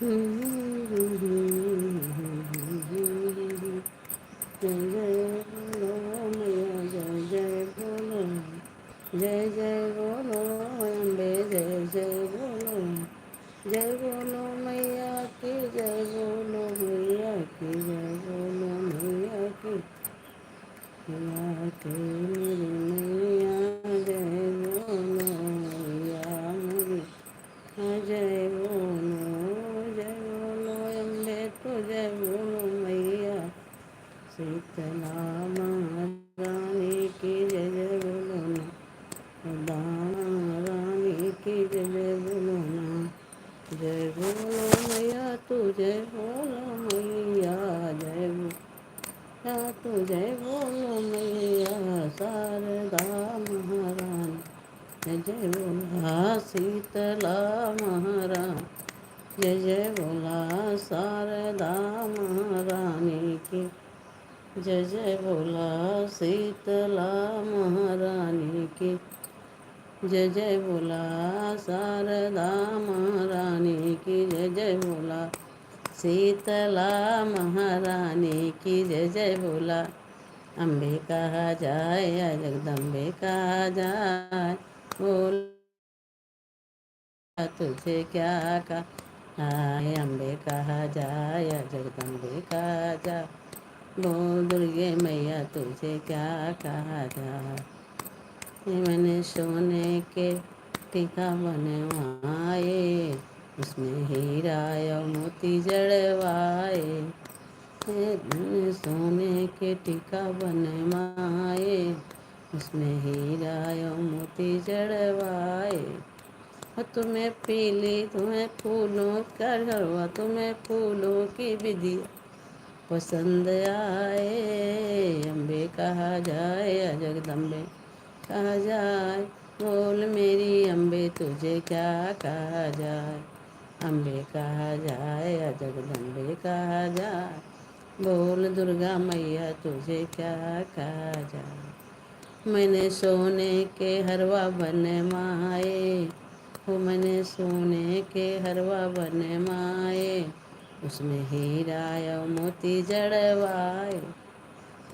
जय जय बोलो अम्बे, जय जय बोलो, जय बोलो मैया की, जय बोलो मैया की, जय बोलो मैया की, मैया की मेरी मैया, जय बोलो मैया मेरी, जय बोलो अम्बे तो जय बोलो मैया, शीतला महारानी की जय जय बोलो ना, दाना रानी की जय जय बोलो ना, जय बोलो मैया तू, जय बोलो मैया, जय बोलो तू, जय बोलो मैया शारदा महारानी, जय जय बोला शीतला महारानी, जय जय बोला शारदा महारानी की, जय जय बोला शीतला महारानी की, जय जय बोला शारदा महारानी की, जय जय बोला शीतला महारानी की, जय जय बोला अम्बे कहा जाए या जगदम्बे कहा जाए, बोल तुझे क्या कहा हाय, अम्बे कहा जाए या जगदम्बे कहा जाए, बोल दुर्गे मैया तुझे क्या कहा जाए, मैंने सोने के टीका बनवाए, उसमें हीरा और मोती जड़वाए, मैंने सोने के टीका बनवाए, उसमें हीरा और मोती जड़वाए, और तुम्हें पीली तुम्हें फूलों का झड़वा, तुम्हें फूलों की विधि पसंद आए, अम्बे कहा जाए या जगदम्बे कहा जाए, बोल मेरी अम्बे तुझे क्या कहा जाए, अम्बे कहा जाए या जगदम्बे कहा जाए, बोल दुर्गा मैया तुझे क्या कहा जाए, मैंने सोने के हरवा बनवाए, हो मैंने सोने के हरवा बनवाए, उसमें हीरा और मोती जड़वाए,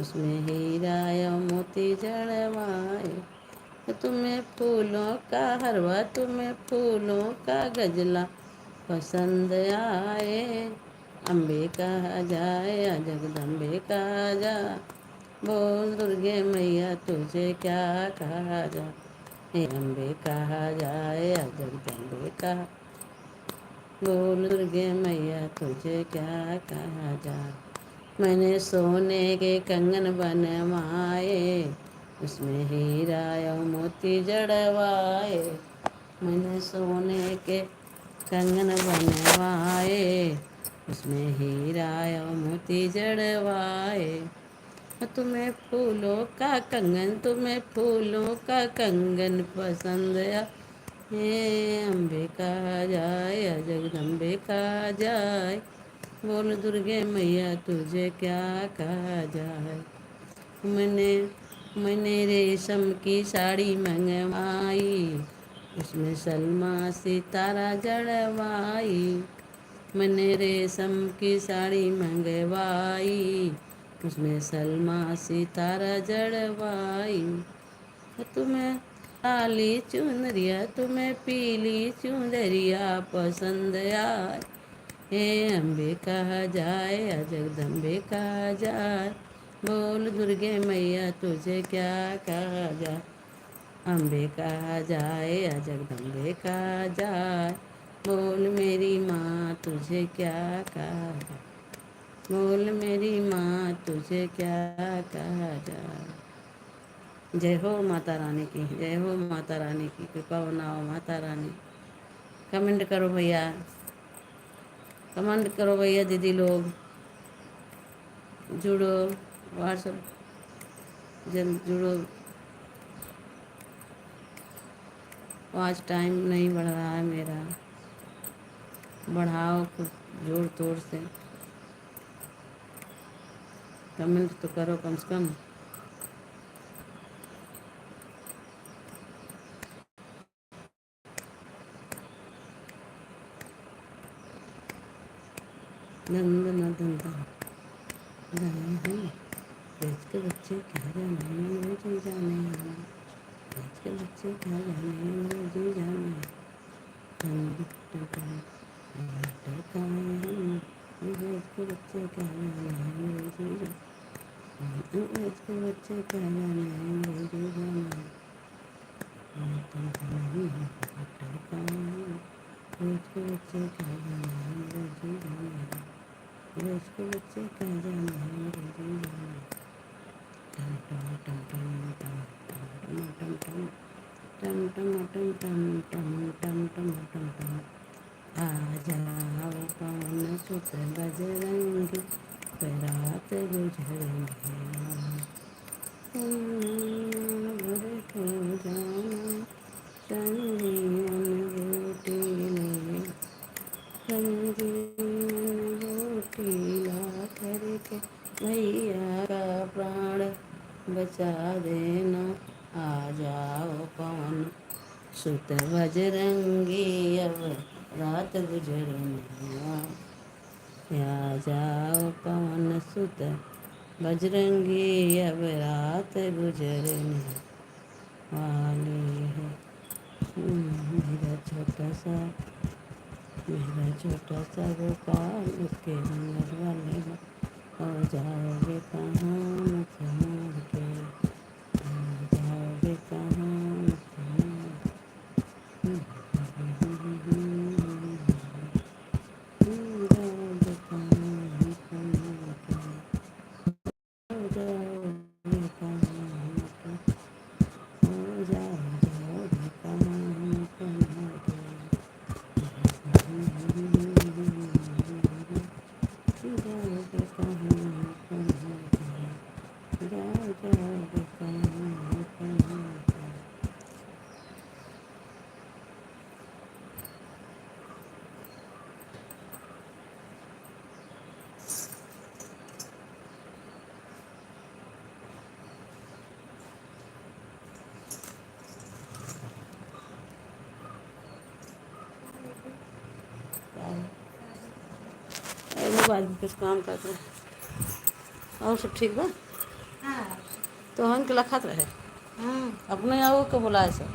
उसमें हीरा और मोती जड़वाए, तुम्हें फूलों का हरवा तुम्हें फूलों का गजला पसंद आए, अम्बे कहा जाए या जगदम्बे कहा जाए, बोल दुर्गे मैया तुझे क्या कहा जाए, हे अम्बे कहा जाए या जगदम्बे कहा, बोल दुर्गे मैया तुझे क्या कहा जाए, मैंने सोने के कंगन बनवाए, उसमें हीरा और मोती जड़वाए, मैंने सोने के कंगन बनवाए, उसमें हीरा और मोती जड़वाए, तुम्हें फूलों का कंगन तुम्हें फूलों का कंगन पसंद आ, हे अम्बे कहा जाए या जगदम्बे कहा जाए, बोल दुर्गे मैया तुझे क्या कहा जाए, मैंने मैंने रेशम की साड़ी मंगवाई, उसमें सलमा सितारा जड़वाई, मैंने रेशम की साड़ी मंगवाई, उसमें सलमा सितारा जड़वाई, तुम्हें काली चुनरिया तुम्हें पीली चुनरिया पसंद आए, हे अम्बे कहा जाए या जगदम्बे कहा जाए, बोल दुर्गे मैया तुझे क्या कहा जाए, अम्बे कहा जाए या जगदम्बे कहा जाए, बोल मेरी माँ तुझे क्या कहा जाए, बोल मेरी माँ तुझे क्या कहा जाए, जय हो माता रानी की, जय हो माता रानी की, कृपा बनाओ माता रानी, कमेंट करो भैया, कमेंट करो भैया, दीदी लोग जुड़ो, व्हाट्सएप जन जुड़ो, आज टाइम नहीं बढ़ रहा है मेरा, बढ़ाओ कुछ जोर तोड़ से, कमेंट तो करो कम से कम, नंद नंदन गाए हैं। ब्रज के बच्चे क्या जाने अंग्रेजी जाने हैं। ब्रज के बच्चे क्या जाने अंग्रेजी जाने। टन टन टन टकाए हम। ब्रज के बच्चे क्या जाने अंग्रेजी जाने। ब्रज के बच्चे क्या जाने अंग्रेजी जाने। टन टन टकाए हम। ब्रज के बच्चे क्या जाने अंग्रेजी जाने। ब्रज के बच्चे क्या जाने अंग्रेजी जाने। टम टम टम टम टम टम टम टम टम टम टम टम टम टम टम टम। आ जाओ पवन सुत बजरंगी रात गुजरेंगे। भरे को जाना संजीवन बूटी ले। संजीवन बूटी ला करके भैया का प्राण बचा देना। आ जाओ पवन सुत बजरंगी अब रात गुजरनी। आ जाओ पवन सुत बजरंगी अब रात गुजरने वाली है। मेरा छोटा सा गोपाल उसके नंबर वाले हो। जाओगे कहाँ मुझसे मार के। जाओगे कहाँ मुझसे मार जाओगे कहाँ मुझसे मार के। जाओगे कहाँ मुझसे जाओगे कहाँ मुझसे मार के। जाओगे कहाँ मुझसे मार के। जाओगे कहाँ मुझसे मार के। मोबाइल में कुछ काम करते हैं। और सब ठीक बा। तो हम के लखत रहे अपने आओ के बुलाए सब।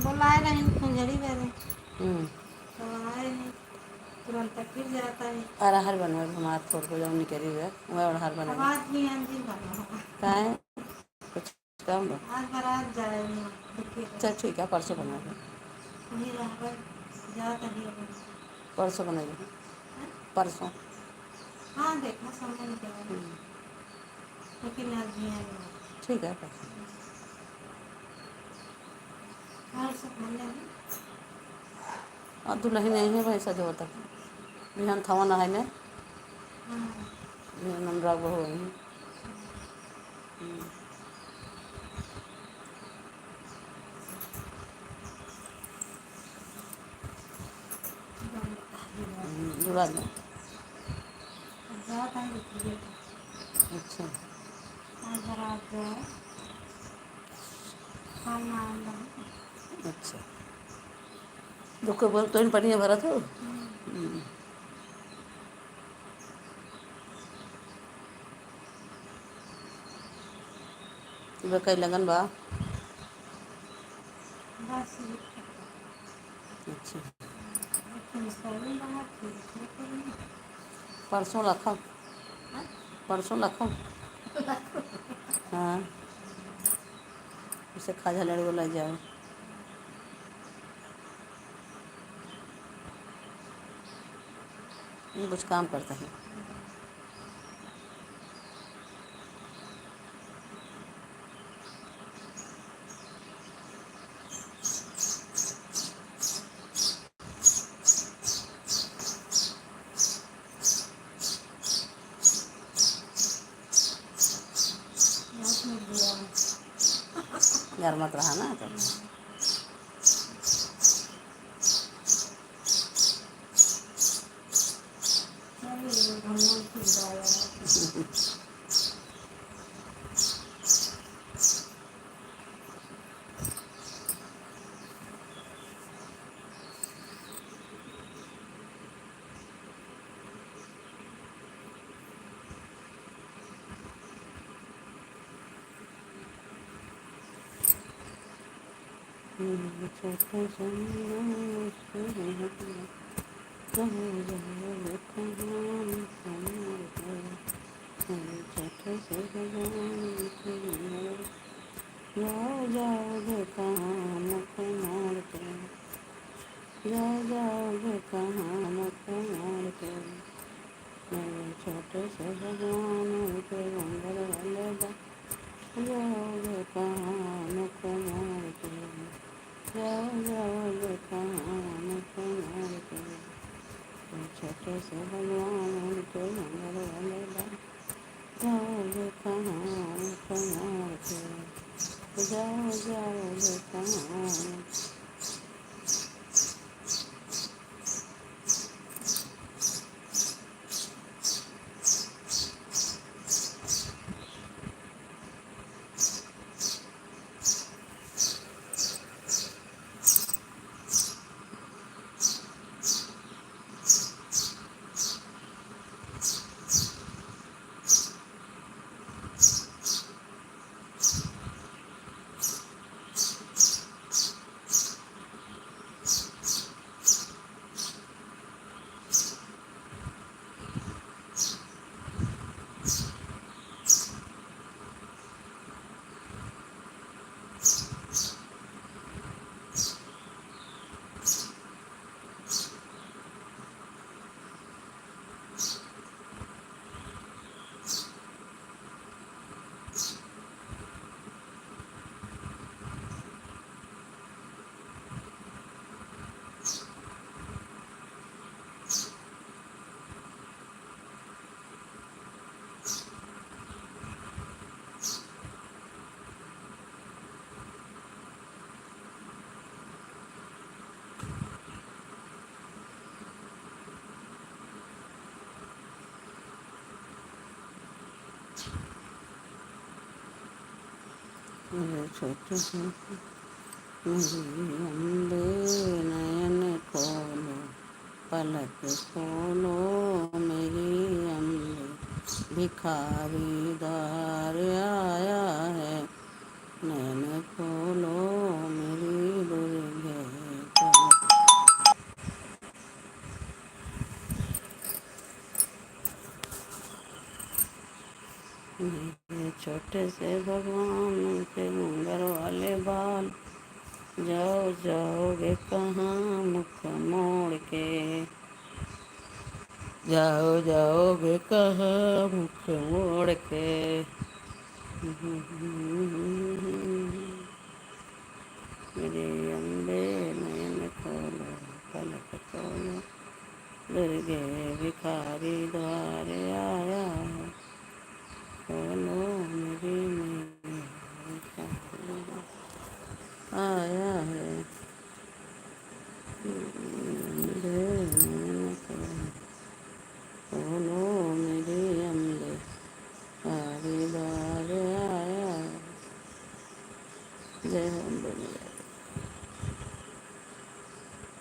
बुलाए रहे फुंजड़ी वाले हम्म। तो आए नहीं, तुरंत फिर जाता है। अरहर बनवा हमारे थोड़ को जब निकली हुआ वह अरहर बनेगा। आवाज भी अंजिल बना होगा। काहे कुछ काम बा। आज बारात जाए अच्छा ठीक है परसों बनवा वही रहकर जाता ही होगा। परसों बनेगा परसों। हाँ देखा समय निकला लेकिन आज भी आए नहीं। ठीक है परसों। और सब भले हैं। और दुल्हन नहीं है वैसा जो तक बिहान थवा नहाय में हाँ नमरा बहु है। जुड़ा में जाता है रुकिए। अच्छा आज बारात जाए खाना आना। अच्छा दुख बोल तो इन पढ़िए भरत हो। वह कई लगन बा। बस अच्छा लेकिन सोनी बना ठीक परसों रखो परसों रखो। हाँ उसे खाजा लड़ बोला जाओ। ये कुछ काम करता है। घर मत रहा ना तो छोटे सपनों उसको जाओ जाओ कहाँ कहाँ छोटे से भगवान के जाओ जाओ कहाँ मुख मार के जाओ कहाँ मुख मार के छोटे से भगवान के मंगल वाले जाओ कहाँ मुख मार के जाओ कहाँ मुख मार के छोटे से भगवान के मंगल वाले जाओ कहाँ मुख मार के जाओ कहाँ छोटे से मेरी अम्बे नयन खोलो पलक खोलो मेरी अम्बे भिखारी द्वार आया है नयन खोलो मेरी दुर्गे मेरे छोटे से भगवान के मंगल वाले बाल जाओ जाओगे कहाँ मुख मोड़ के जाओगे कहाँ मुख मोड़ के मेरे अम्बे नयन खोलो पलक खोलो दुर्गे भिखारी द्वार आया है खोलो मेरी